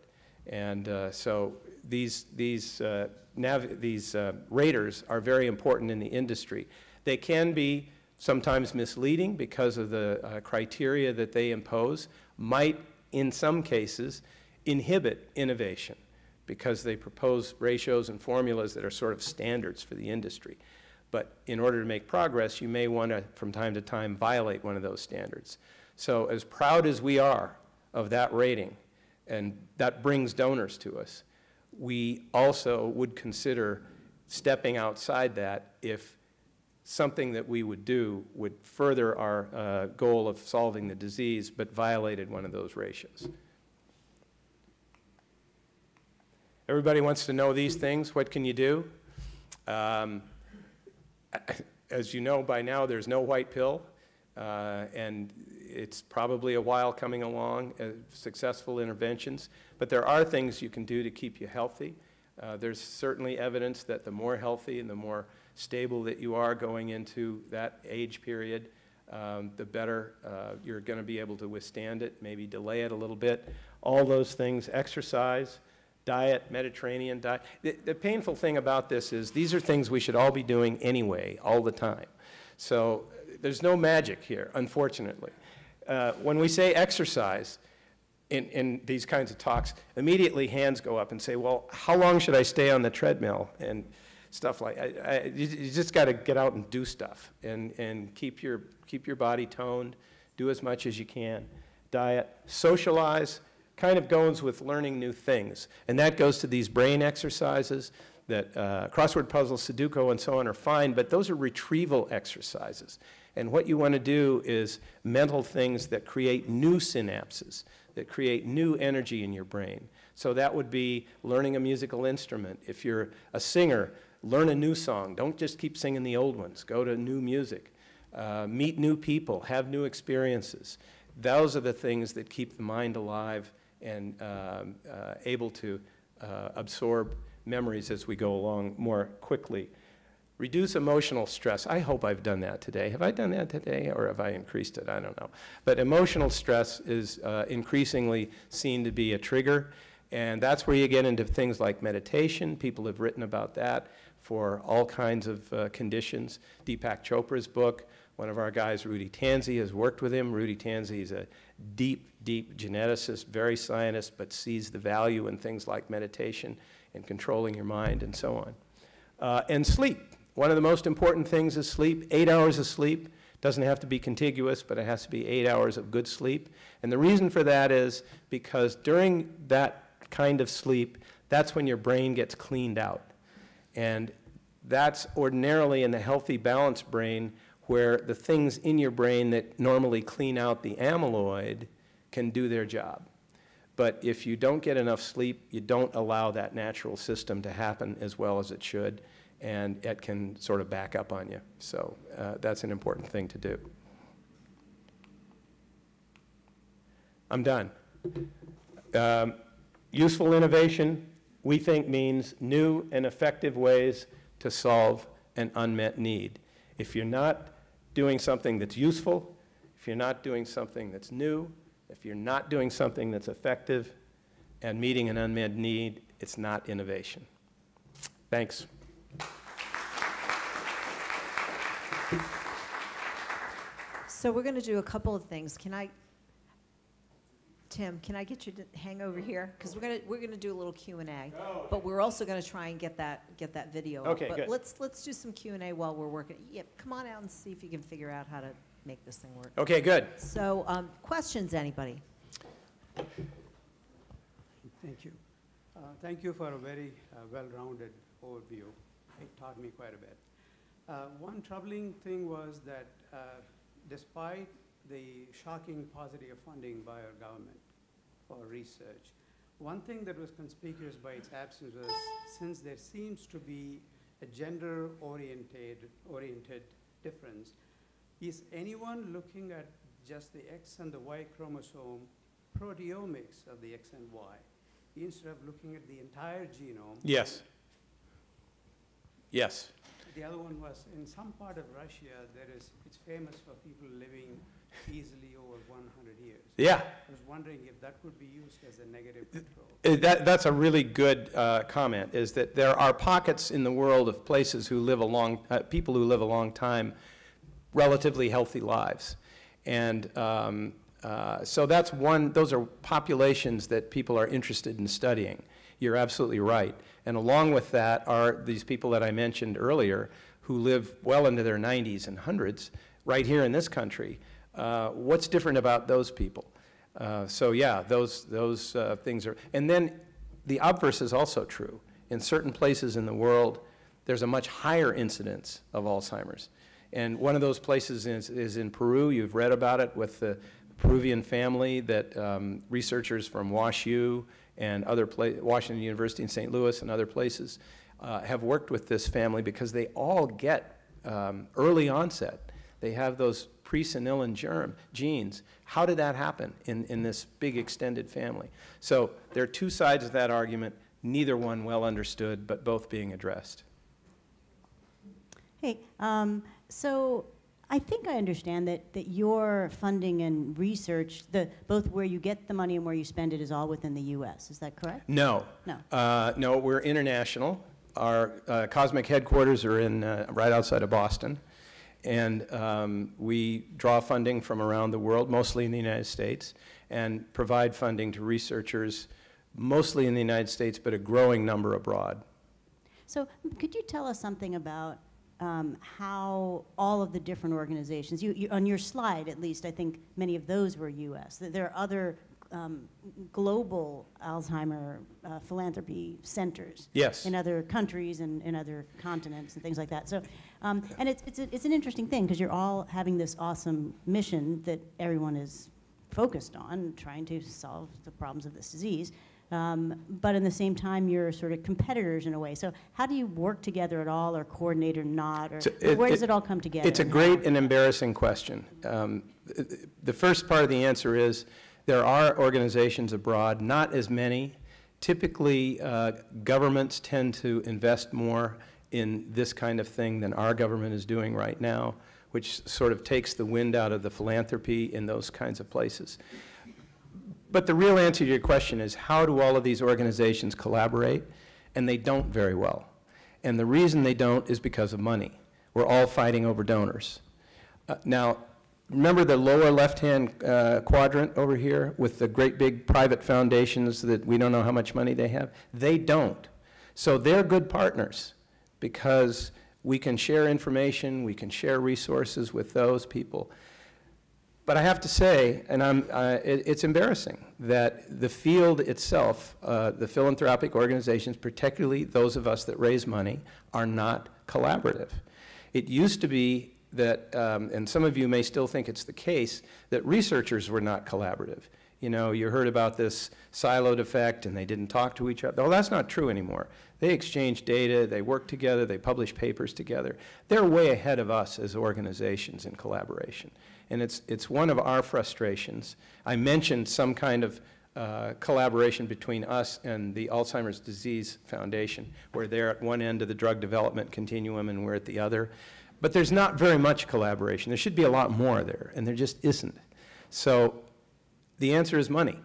B: And so these raters are very important in the industry. They can be sometimes misleading because of the criteria that they impose, might in some cases inhibit innovation because they propose ratios and formulas that are sort of standards for the industry. But in order to make progress, you may want to, from time to time, violate one of those standards. So as proud as we are of that rating, and that brings donors to us, we also would consider stepping outside that if something that we would do would further our goal of solving the disease but violated one of those ratios. Everybody wants to know these things. What can you do? As you know by now, there's no white pill, and it's probably a while coming along, successful interventions. But there are things you can do to keep you healthy. There's certainly evidence that the more healthy and the more stable that you are going into that age period, the better you're going to be able to withstand it, maybe delay it a little bit. All those things, exercise, diet, Mediterranean diet. The painful thing about this is these are things we should all be doing anyway, all the time. So there's no magic here, unfortunately. When we say exercise in these kinds of talks, immediately hands go up and say, well, how long should I stay on the treadmill? And stuff like that. You just got to get out and do stuff and keep your body toned, do as much as you can. Diet, socialize, kind of goes with learning new things. And that goes to these brain exercises that crossword puzzles, Sudoku, and so on are fine, but those are retrieval exercises. And what you want to do is mental things that create new synapses, that create new energy in your brain. So that would be learning a musical instrument. If you're a singer, learn a new song. Don't just keep singing the old ones. Go to new music. Meet new people. Have new experiences. Those are the things that keep the mind alive and able to absorb memories as we go along more quickly. Reduce emotional stress. I hope I've done that today. Have I done that today, or have I increased it? I don't know. But emotional stress is increasingly seen to be a trigger, and that's where you get into things like meditation. People have written about that for all kinds of conditions. Deepak Chopra's book, one of our guys, Rudy Tanzi, has worked with him. Rudy Tanzi is a deep, deep geneticist, very scientist, but sees the value in things like meditation and controlling your mind and so on. And sleep. One of the most important things is sleep. 8 hours of sleep. Doesn't have to be contiguous, but it has to be 8 hours of good sleep. And the reason for that is because during that kind of sleep, that's when your brain gets cleaned out. And that's ordinarily in the healthy, balanced brain where the things in your brain that normally clean out the amyloid can do their job. But if you don't get enough sleep, you don't allow that natural system to happen as well as it should, and it can sort of back up on you. So that's an important thing to do. I'm done. Useful innovation. we think means new and effective ways to solve an unmet need. If you're not doing something that's useful, if you're not doing something that's new, if you're not doing something that's effective and meeting an unmet need, it's not innovation. Thanks.
A: So we're going to do a couple of things. Tim, can I get you to hang over here? Because we're gonna do a little Q&A, but we're also going to try and get that video up.
B: Okay,
A: but
B: good.
A: Let's do some Q&A while we're working. Yeah, come on out and see if you can figure out how to make this thing work.
B: Okay, good.
A: So, questions, anybody?
C: Thank you. Thank you for a very well-rounded overview. It taught me quite a bit. One troubling thing was that despite the shocking paucity of funding by our government for research, one thing that was conspicuous by its absence was, since there seems to be a gender-oriented difference, is anyone looking at just the X and the Y chromosome proteomics of the X and Y, instead of looking at the entire genome?
B: Yes. Yes.
C: The other one was, in some part of Russia, it's famous for people living easily over 100 years.
B: Yeah.
C: I was wondering if that could be used as a negative control.
B: That's a really good comment, is that there are pockets in the world of places who live people who live a long time, relatively healthy lives. And so that's those are populations that people are interested in studying. You're absolutely right. And along with that are these people that I mentioned earlier who live well into their 90s and hundreds right here in this country. What's different about those people? So yeah, those things are, and then the obverse is also true. In certain places in the world, there's a much higher incidence of Alzheimer's. And one of those places is in Peru. You've read about it with the Peruvian family that researchers from WashU and Washington University in St. Louis and other places have worked with this family because they all get early onset. They have those presenilin genes. How did that happen in this big extended family? So there are two sides of that argument, neither one well understood, but both being addressed.
D: Hey, so I think I understand that your funding and research, both where you get the money and where you spend it, is all within the U.S. Is that correct?
B: No.
D: No.
B: No, we're international. Our cosmic headquarters are right outside of Boston. And we draw funding from around the world, mostly in the United States, and provide funding to researchers, mostly in the United States, but a growing number abroad.
D: So could you tell us something about how all of the different organizations, on your slide at least, I think many of those were U.S. There are other global Alzheimer philanthropy centers.
B: Yes.
D: In other countries and in other continents and things like that. So, and it's an interesting thing because you're all having this awesome mission that everyone is focused on, trying to solve the problems of this disease. But in the same time, you're sort of competitors in a way. So how do you work together at all, or coordinate or not, or where does it all come together?
B: It's a great and embarrassing question. The first part of the answer is there are organizations abroad, not as many. Typically, governments tend to invest more in this kind of thing than our government is doing right now, which sort of takes the wind out of the philanthropy in those kinds of places. But the real answer to your question is, how do all of these organizations collaborate? And they don't very well. And the reason they don't is because of money. We're all fighting over donors. Now, remember the lower left-hand quadrant over here with the great big private foundations that we don't know how much money they have? They don't. So they're good partners because we can share information, we can share resources with those people. But I have to say, and it's embarrassing, that the field itself, the philanthropic organizations, particularly those of us that raise money, are not collaborative. It used to be that, and some of you may still think it's the case, that researchers were not collaborative. You know, you heard about this siloed effect and they didn't talk to each other. Well, that's not true anymore. They exchange data, they work together, they publish papers together. They're way ahead of us as organizations in collaboration. And it's one of our frustrations. I mentioned some kind of collaboration between us and the Alzheimer's Disease Foundation, where they're at one end of the drug development continuum and we're at the other. But there's not very much collaboration. There should be a lot more there, and there just isn't. So the answer is money.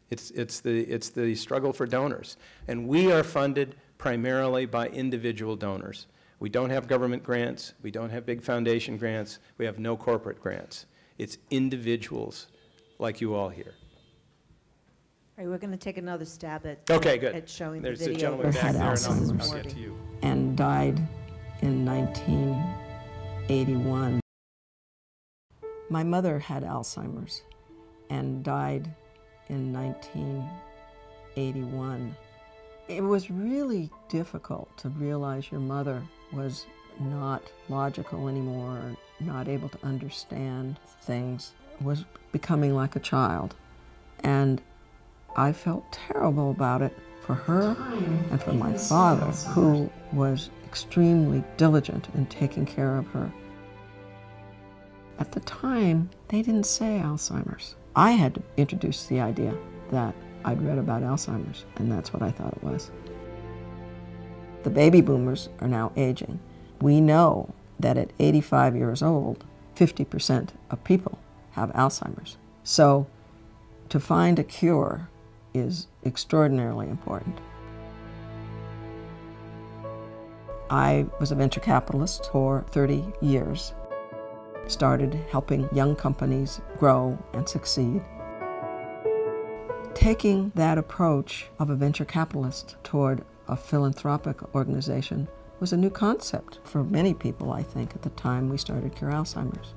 B: It's the struggle for donors. And we are funded primarily by individual donors. We don't have government grants. We don't have big foundation grants. We have no corporate grants. It's individuals like you all here.
A: All right, we're going to take another stab at,
B: Okay, good.
A: at showing
B: There's
A: the
B: a
A: video.
B: gentleman back
E: Had
B: there, and
E: Alzheimer's.
B: I'll get to you.
E: and died in 1981. My mother had Alzheimer's and died in 1981. It was really difficult to realize your mother was not logical anymore, not able to understand things, was becoming like a child. And I felt terrible about it for her and for my father, who was extremely diligent in taking care of her. At the time, they didn't say Alzheimer's. I had to introduce the idea that I'd read about Alzheimer's, and that's what I thought it was. The baby boomers are now aging. We know that at 85 years old, 50% of people have Alzheimer's. So to find a cure is extraordinarily important. I was a venture capitalist for 30 years. Started helping young companies grow and succeed. Taking that approach of a venture capitalist toward a philanthropic organization was a new concept for many people, I think, at the time we started Cure Alzheimer's.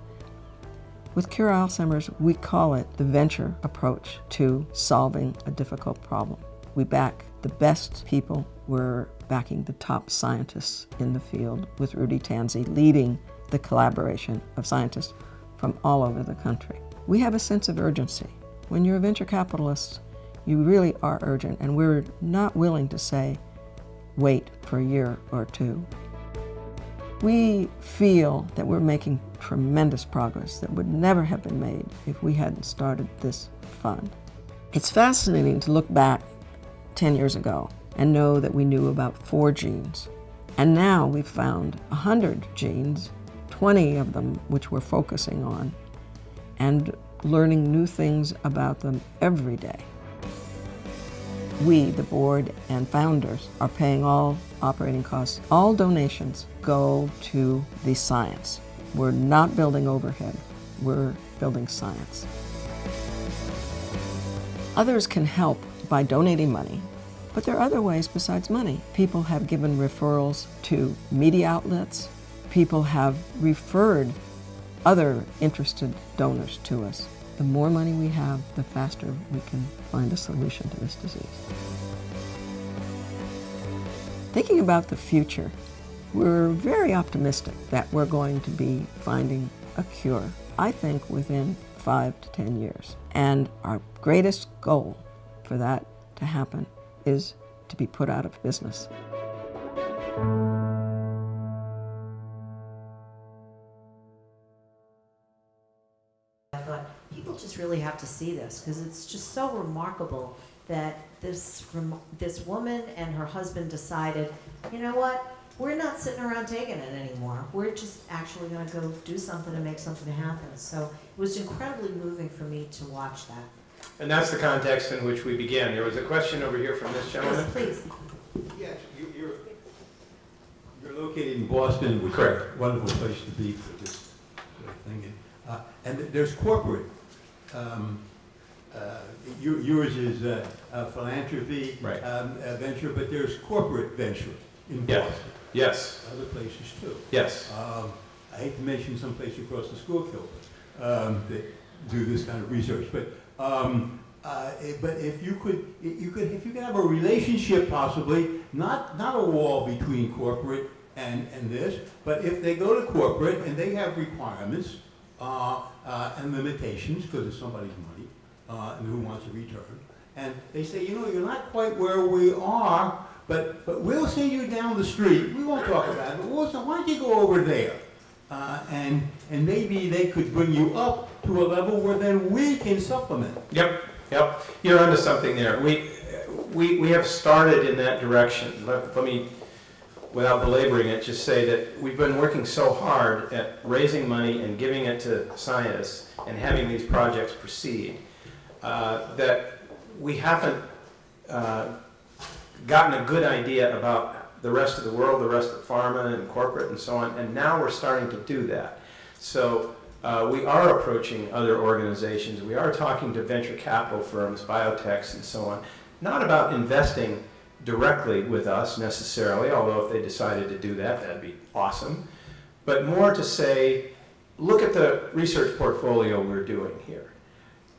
E: With Cure Alzheimer's, we call it the venture approach to solving a difficult problem. We back the best people. We're backing the top scientists in the field, with Rudy Tanzi leading the collaboration of scientists from all over the country. We have a sense of urgency. When you're a venture capitalist, you really are urgent, and we're not willing to say, wait for a year or two. We feel that we're making tremendous progress that would never have been made if we hadn't started this fund. It's fascinating to look back 10 years ago and know that we knew about 4 genes. And now we've found 100 genes, 20 of them which we're focusing on, and learning new things about them every day. We, the board and founders, are paying all operating costs. All donations go to the science. We're not building overhead, we're building science. Others can help by donating money, but there are other ways besides money. People have given referrals to media outlets. People have referred other interested donors to us. The more money we have, the faster we can find a solution to this disease. Thinking about the future, we're very optimistic that we're going to be finding a cure, I think within 5 to 10 years. And our greatest goal for that to happen is to be put out of business.
A: I thought, people just really have to see this, because it's just so remarkable that this woman and her husband decided, you know what, we're not sitting around taking it anymore. We're just actually going to go do something and make something happen. So it was incredibly moving for me to watch that.
B: And that's the context in which we began. There was a question over here from this gentleman.
A: Yes, please.
F: Yes, you're located in Boston, which
B: Correct.
F: is a wonderful place to be for this sort of thing. And there's corporate. Yours is philanthropy,
B: Right.
F: venture, but there's corporate venture in
B: Yes.
F: Boston.
B: Yes.
F: Other places too.
B: Yes.
F: I hate to mention some place across the Schuylkill that do this kind of research, but if you could have a relationship, possibly not a wall between corporate and this, but if they go to corporate and they have requirements and limitations because it's somebody's money and who wants a return, and they say, you know, you're not quite where we are, but we'll send you down the street. We won't talk about it, but we'll say, why don't you go over there? And maybe they could bring you up to a level where then we can supplement.
B: Yep. Yep, you're onto something there. We have started in that direction. Let me, without belaboring it, just say that we've been working so hard at raising money and giving it to scientists and having these projects proceed that we haven't gotten a good idea about the rest of the world, the rest of pharma and corporate and so on, and now we're starting to do that. So we are approaching other organizations. We are talking to venture capital firms, biotechs, and so on, not about investing directly with us necessarily, although if they decided to do that, that'd be awesome, but more to say, look at the research portfolio we're doing here.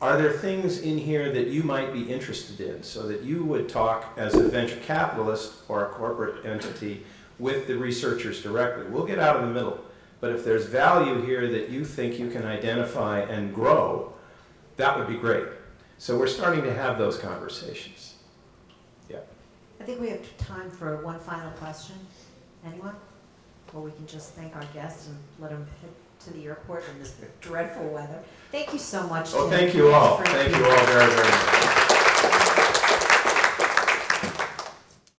B: Are there things in here that you might be interested in so that you would talk as a venture capitalist or a corporate entity with the researchers directly? We'll get out in the middle. But if there's value here that you think you can identify and grow, that would be great. So we're starting to have those conversations. Yeah.
A: I think we have time for one final question. Anyone? Or we can just thank our guests and let them head to the airport in this dreadful weather. Thank you so much.
B: Oh,
A: Tim.
B: thank you all.
A: Thanks for
B: Thank you all very, very much.